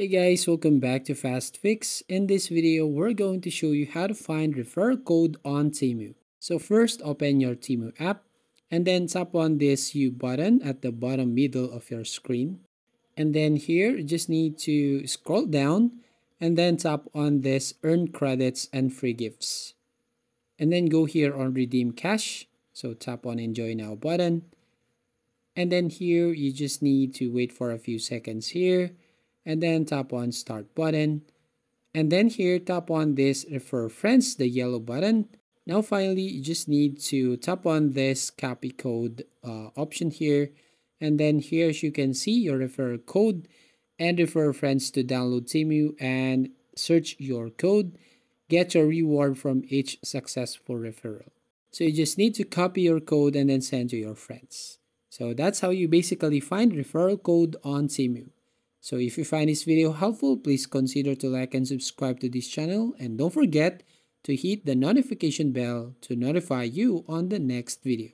Hey guys, welcome back to Fast Fix. In this video, we're going to show you how to find referral code on Temu. So first, open your Temu app and then tap on this U button at the bottom middle of your screen. And then here, you just need to scroll down and then tap on this Earn Credits and Free Gifts. And then go here on Redeem Cash. So tap on Enjoy Now button. And then here, you just need to wait for a few seconds here. And then tap on Start button. And then here, tap on this Refer Friends, the yellow button. Now finally, you just need to tap on this copy code option here. And then here, as you can see, your referral code and refer friends to download Temu and search your code. Get your reward from each successful referral. So you just need to copy your code and then send to your friends. So that's how you basically find referral code on Temu. So if you find this video helpful, please consider to like and subscribe to this channel. And don't forget to hit the notification bell to notify you on the next video.